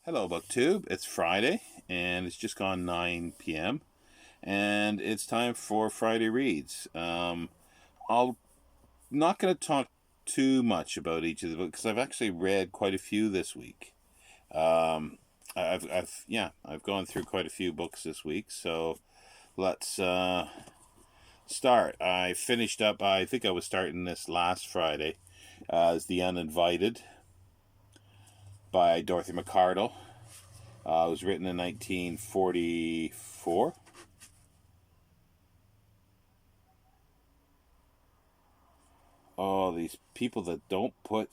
Hello, BookTube. It's Friday, and it's just gone 9 p.m., and it's time for Friday Reads. I'm not going to talk too much about each of the books because I've actually read quite a few this week. Um, I've gone through quite a few books this week, so let's start. I finished up. I think I was starting this last Friday, as The Uninvited by Dorothy McCardle. It was written in 1944. Oh, these people that don't put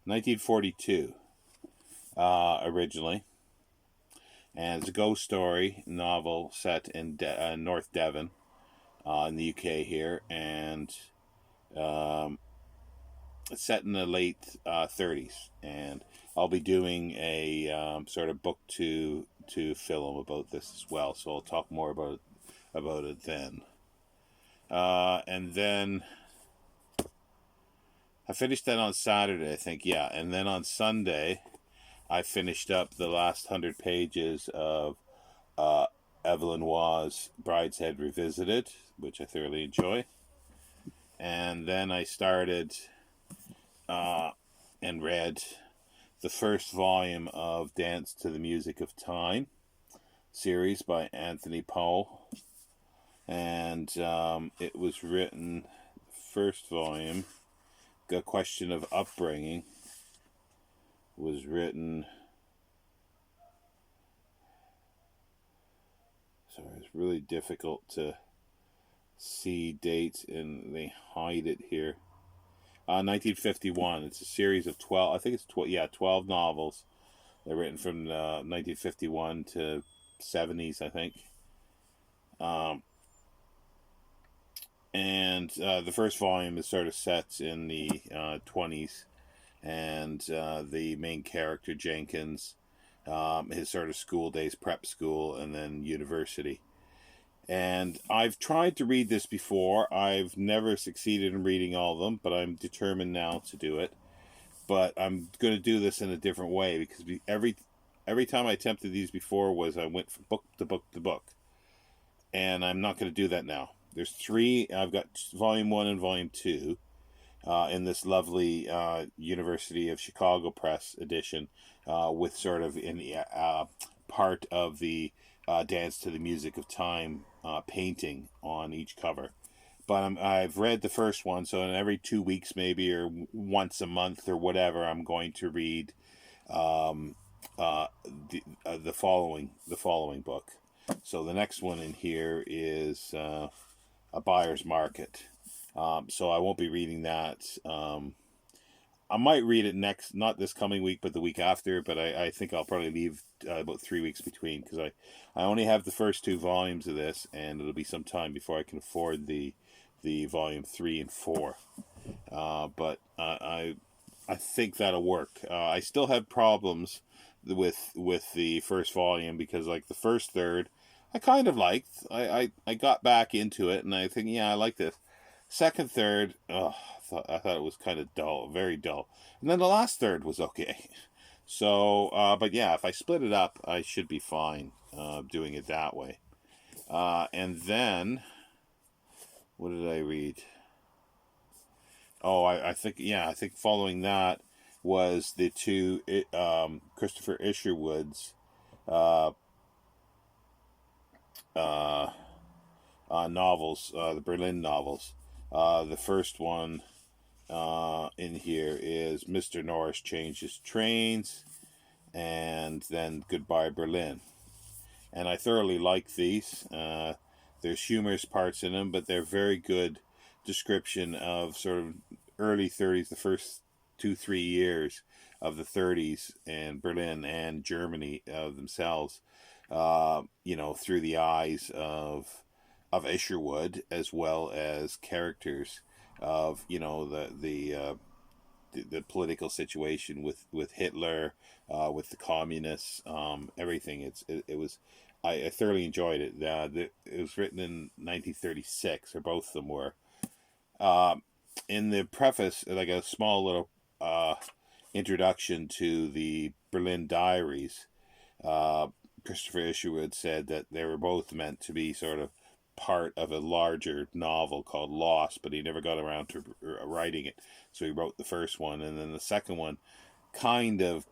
1942 originally, and it's a ghost story novel set in North Devon, in the UK here, and um, it's set in the late 30s. And I'll be doing a sort of book to film about this as well, so I'll talk more about it then. And then I finished that on Saturday, I think, yeah. And then on Sunday, I finished up the last 100 pages of uh, Evelyn Waugh's Brideshead Revisited, which I thoroughly enjoy. And then I started uh, and read the first volume of Dance to the Music of Time series by Anthony Powell. And it was written, first volume, A Question of Upbringing, was written. Sorry, it's really difficult to see dates, and they hide it here. 1951. It's a series of 12. I think it's 12. Yeah, 12 novels. They're written from 1951 to 70s, I think. Um, and the first volume is sort of set in the 20s, and the main character Jenkins, his sort of school days, prep school, and then university. And I've tried to read this before. I've never succeeded in reading all of them, but I'm determined now to do it. But I'm going to do this in a different way, because every time I attempted these before was I went from book to book to book, and I'm not going to do that now. There's three. I've got volume 1 and volume 2 in this lovely University of Chicago Press edition, with sort of in the part of the Dance to the Music of Time painting on each cover. But I've read the first one, so in every 2 weeks maybe, or once a month or whatever, I'm going to read um, the following book. So the next one in here is A Buyer's Market. So I won't be reading that. I might read it next, not this coming week, but the week after. But I think I'll probably leave about 3 weeks between, because I only have the first two volumes of this, and it'll be some time before I can afford the volume 3 and 4. But I think that'll work. I still have problems with the first volume, because like the first third, I kind of liked. I got back into it, and I think, yeah, I like this. Second third, I thought it was kind of dull, very dull. And then the last third was okay. So, but yeah, if I split it up, I should be fine doing it that way. And then, what did I read? Oh, I think, yeah, I think following that was the two Christopher Isherwood's uh, uh, novels, the Berlin novels. The first one in here is Mr. Norris Changes Trains, and then Goodbye Berlin. And I thoroughly like these. There's humorous parts in them, but they're very good description of sort of early 30s, the first 2-3 years of the 30s, and Berlin and Germany themselves, through the eyes of Isherwood, as well as characters of the political situation with Hitler, with the communists, everything. It was. I thoroughly enjoyed it. It was written in 1936, or both of them were. In the preface, like a small little introduction to the Berlin Diaries, uh, Christopher Isherwood said that they were both meant to be sort of part of a larger novel called Lost, but he never got around to writing it. So he wrote the first one, and then the second one kind of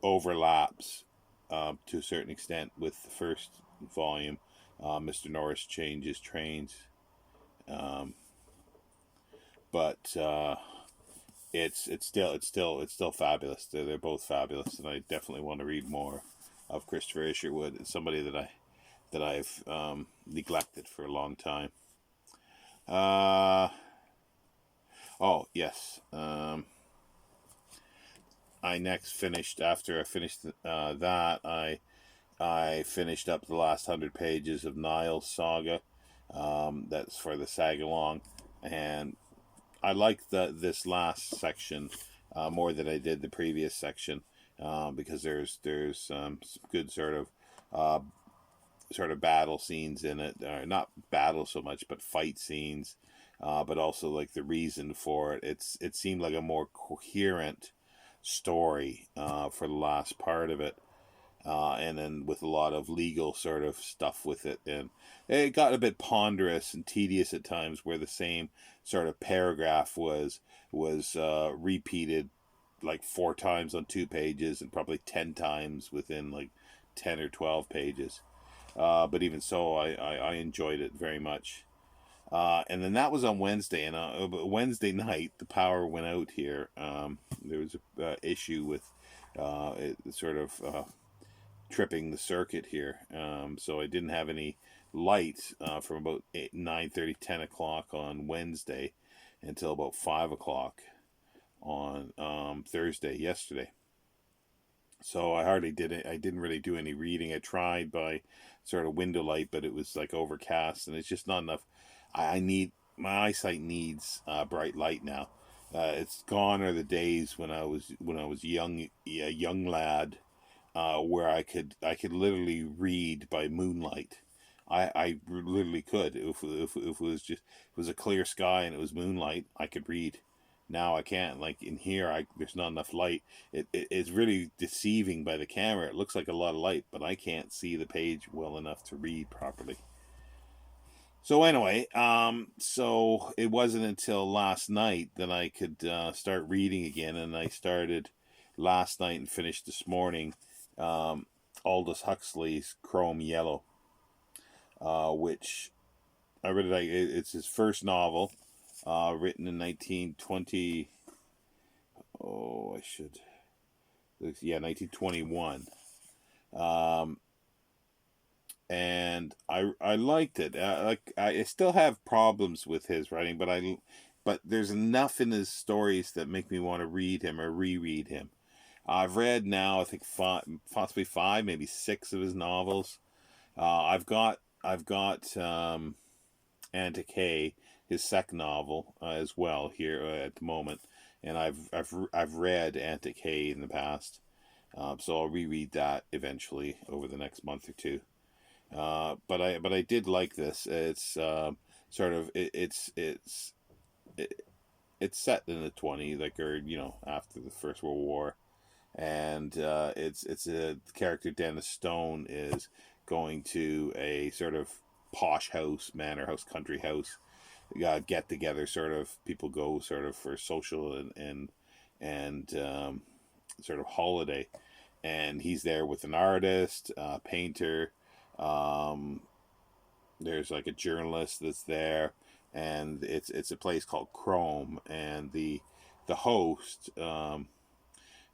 overlaps to a certain extent with the first volume. Mr. Norris changes trains, um, but it's still fabulous. They're both fabulous, and I definitely want to read more of Christopher Isherwood. It's somebody that I've neglected for a long time. Oh yes. I next finished after I finished that I finished up the last 100 pages of Niall's saga. That's for the Saga Long, and I like this last section more than I did the previous section because there's some good uh, sort of battle scenes in it, or not battle so much, but fight scenes, but also like the reason for it. It seemed like a more coherent story for the last part of it, and then with a lot of legal sort of stuff with it, and it got a bit ponderous and tedious at times, where the same sort of paragraph was repeated like 4 times on 2 pages, and probably 10 times within like 10 or 12 pages. But even so, I enjoyed it very much. And then that was on Wednesday, and Wednesday night the power went out here. There was a issue with it sort of tripping the circuit here, so I didn't have any light from about 9:30, 10 o'clock on Wednesday until about 5 o'clock on Thursday, yesterday. So I hardly did it. I didn't really do any reading. I tried by sort of window light, but it was like overcast, and it's just not enough. I need my eyesight needs bright light now. It's gone are the days when I was young, a young lad, where I could literally read by moonlight. I literally could if it was just if it was a clear sky and it was moonlight, I could read. Now I can't. Like in here, there's not enough light. It's really deceiving by the camera. It looks like a lot of light, but I can't see the page well enough to read properly. So anyway, so it wasn't until last night that I could start reading again, and I started last night and finished this morning. Um, Aldous Huxley's Chrome Yellow, which I really like. It's his first novel, written in 1920. Oh, I should. Yeah, 1921. Um, and I liked it. Like I still have problems with his writing, but there's enough in his stories that make me want to read him or reread him. I've read now, I think five, possibly five, maybe six of his novels. I've got Anna Kay, his second novel, as well here at the moment, and I've read Anna Kay in the past, so I'll reread that eventually over the next month or two. But I did like this. It's sort of it, it's set in the 20s, like, or after the First World War, and it's a character. Dennis Stone is going to a sort of posh house, manor house, country house, get together. Sort of people go sort of for social and sort of holiday, and he's there with an artist, painter. Um, there's like a journalist that's there, and it's a place called Chrome, and the host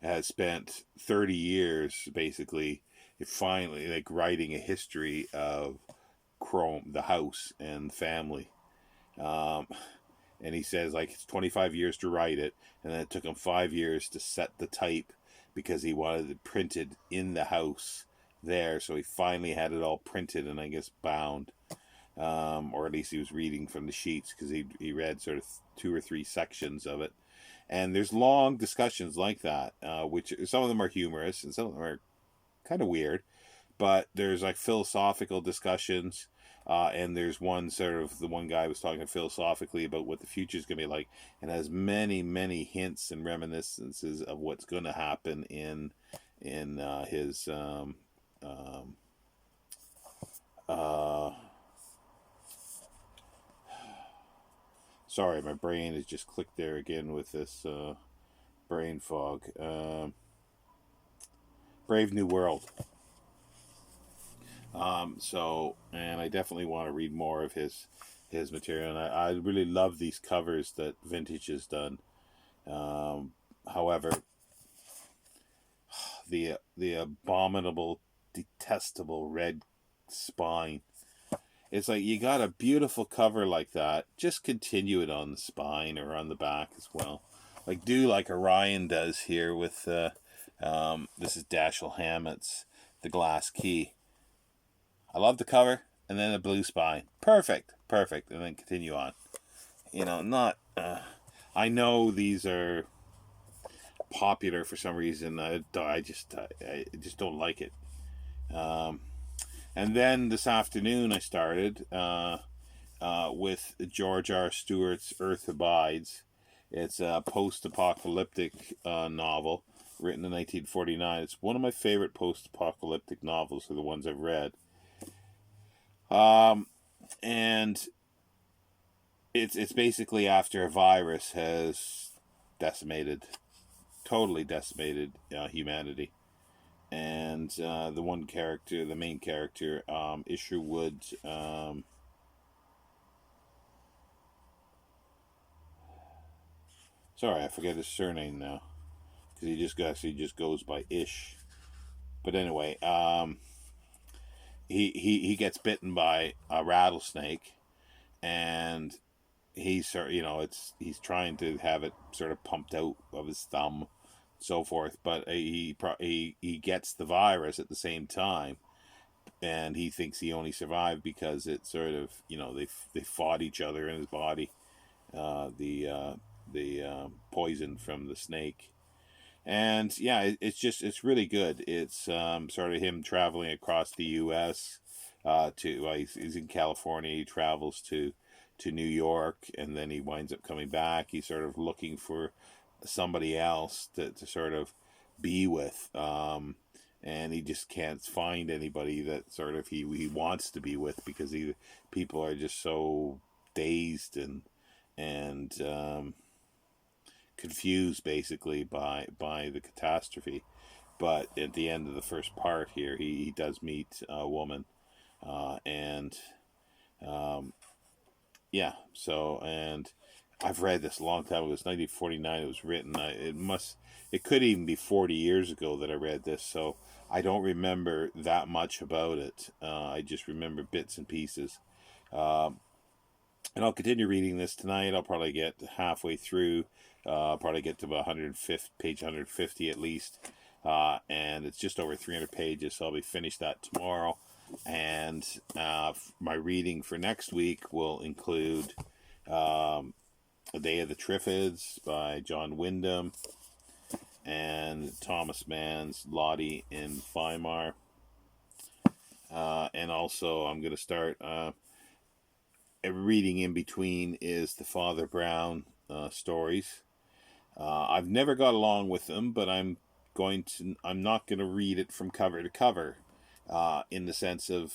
has spent 30 years basically finally like writing a history of Chrome, the house and family. Um, and he says like it's 25 years to write it, and then it took him 5 years to set the type because he wanted it printed in the house there. So he finally had it all printed and I guess bound, or at least he was reading from the sheets because he read sort of 2 or 3 sections of it. And there's long discussions like that, which some of them are humorous and some of them are kind of weird. But there's like philosophical discussions. And there's one sort of, the one guy was talking philosophically about what the future is going to be like, and has many, many hints and reminiscences of what's going to happen in his um, uh, sorry, my brain has just clicked there again with this brain fog. Brave New World. So, and I definitely want to read more of his material. And I really love these covers that Vintage has done. Um, However, the abominable, detestable red spine. It's like, you got a beautiful cover like that. Just continue it on the spine or on the back as well. Like, do like Orion does here with this is Dashiell Hammett's The Glass Key. I love the cover, and then the blue spine. Perfect, perfect, and then continue on. Not. I know these are popular for some reason. I just don't like it. Um, and then this afternoon I started with George R. Stewart's Earth Abides. It's a post-apocalyptic novel written in 1949. It's one of my favorite post-apocalyptic novels, of the ones I've read. And it's basically after a virus has decimated, totally decimated humanity, and the one character, the main character, Isherwood. Sorry, I forget his surname now, because he just goes by Ish. But anyway, he gets bitten by a rattlesnake, and he's trying to have it sort of pumped out of his thumb, so forth. But he gets the virus at the same time, and he thinks he only survived because it sort of, they fought each other in his body, the poison from the snake. And yeah, it's really good. It's sort of him traveling across the U.S. He's in California. He travels to New York, and then he winds up coming back. He's sort of looking for somebody else to sort of be with, and he just can't find anybody that sort of he wants to be with, because people are just so dazed and confused basically by the catastrophe. But at the end of the first part here, he does meet a woman, and yeah. So, and I've read this a long time ago. It's 1949. It was written. It could even be 40 years ago that I read this. So I don't remember that much about it. I just remember bits and pieces. And I'll continue reading this tonight. I'll probably get halfway through. I'll probably get to about 150, page 150 at least. And it's just over 300 pages, so I'll be finished that tomorrow. And my reading for next week will include A Day of the Triffids by John Wyndham, and Thomas Mann's Lottie in Weimar. And also, I'm going to start reading in between is the Father Brown stories. I've never got along with them, but I'm not going to read it from cover to cover, in the sense of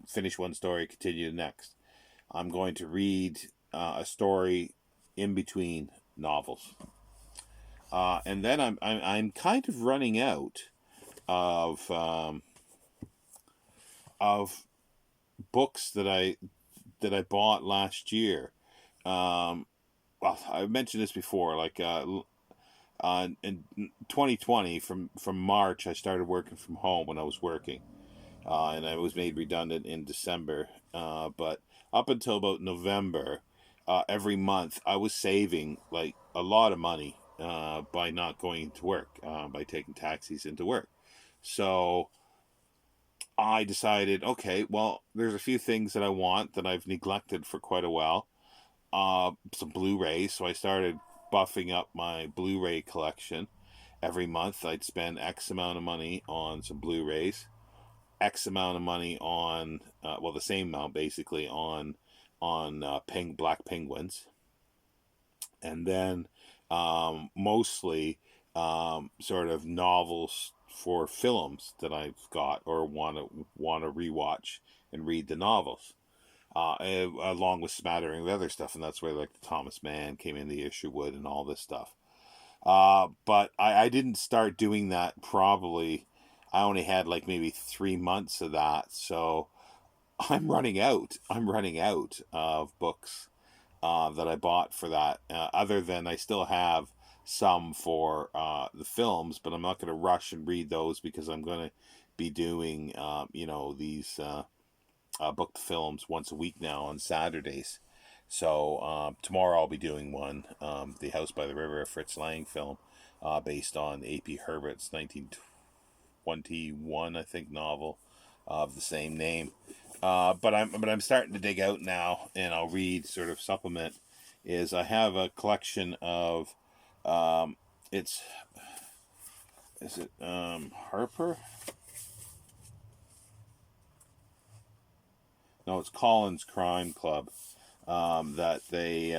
finish one story, continue the next. I'm going to read a story in between novels, and then I'm kind of running out of books that I bought last year. Well, I mentioned this before. Like in 2020, from March, I started working from home when I was working, and I was made redundant in December. But up until about November, every month I was saving like a lot of money by not going to work, by taking taxis into work. So I decided, okay, well, there's a few things that I want that I've neglected for quite a while. Some Blu-rays, so I started buffing up my Blu-ray collection. Every month I'd spend X amount of money on some Blu-rays, X amount of money on, the same amount basically on Black Penguins, and then mostly sort of novels for films that I've got or want to rewatch and read the novels. Along with smattering of other stuff, and that's where like the Thomas Mann came in, the Isherwood, and all this stuff. But I didn't start doing that probably. I only had like maybe 3 months of that, so I'm running out. I'm running out of books that I bought for that. Other than I still have some for the films, but I'm not going to rush and read those because I'm going to be doing, these booked films once a week now on Saturdays. So tomorrow I'll be doing one, The House by the River, a Fritz Lang film based on A.P. Herbert's 1921, I think, novel of the same name. But I'm starting to dig out now, and I'll read sort of supplement. Is I have a collection of, it's is it Harper? No, it's Collins Crime Club. That they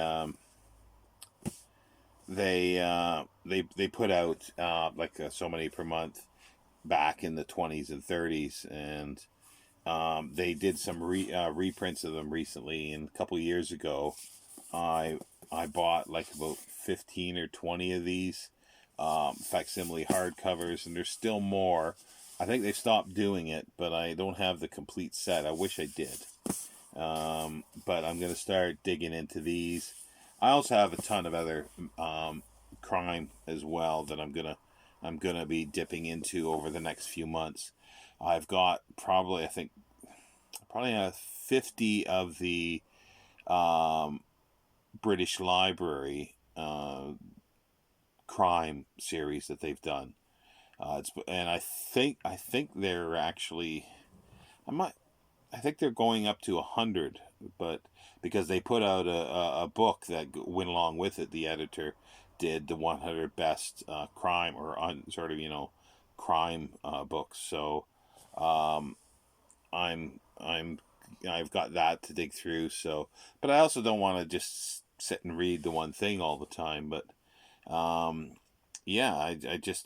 put out so many per month back in the 20s and 30s, and they did some reprints of them recently. And a couple years ago, I bought like about 15 or 20 of these facsimile hardcovers, and there's still more. I think they've stopped doing it, but I don't have the complete set. I wish I did. But I'm going to start digging into these. I also have a ton of other crime as well that I'm gonna be dipping into over the next few months. I've got probably 50 of the British Library crime series that they've done. And I think they're actually, I think they're going up to 100, but because they put out a book that went along with it, the editor did the 100 best crime or crime books. So I've got that to dig through. So, but I also don't want to just sit and read the one thing all the time. But yeah,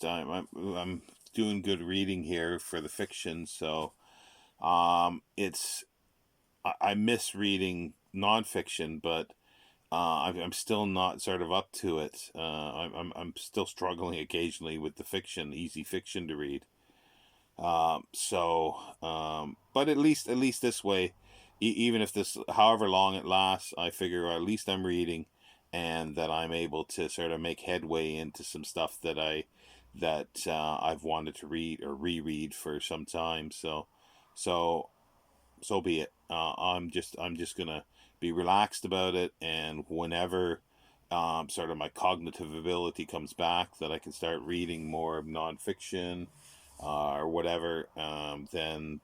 I'm doing good reading here for the fiction. So it's I miss reading nonfiction, but I'm still not sort of up to it. I'm still struggling occasionally with the fiction, easy fiction to read. But at least this way, even if this, however long it lasts, I figure at least I'm reading, and that I'm able to sort of make headway into some stuff that I've wanted to read or reread for some time. So so be it. I'm just gonna be relaxed about it, and whenever sort of my cognitive ability comes back, that I can start reading more nonfiction or whatever, then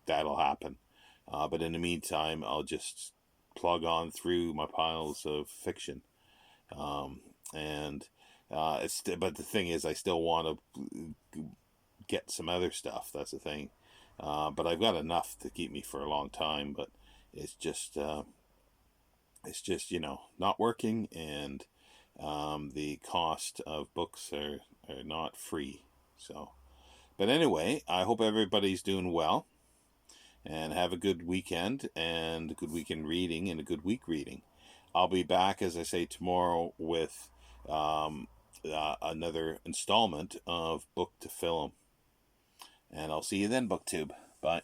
that'll happen. But in the meantime, I'll just plug on through my piles of fiction. And but the thing is, I still want to get some other stuff. That's the thing. But I've got enough to keep me for a long time. But it's just not working, and the cost of books are not free. So, but anyway, I hope everybody's doing well, and have a good weekend, and a good weekend reading, and a good week reading. I'll be back, as I say, tomorrow with another installment of Book to Film. And I'll see you then, BookTube. Bye.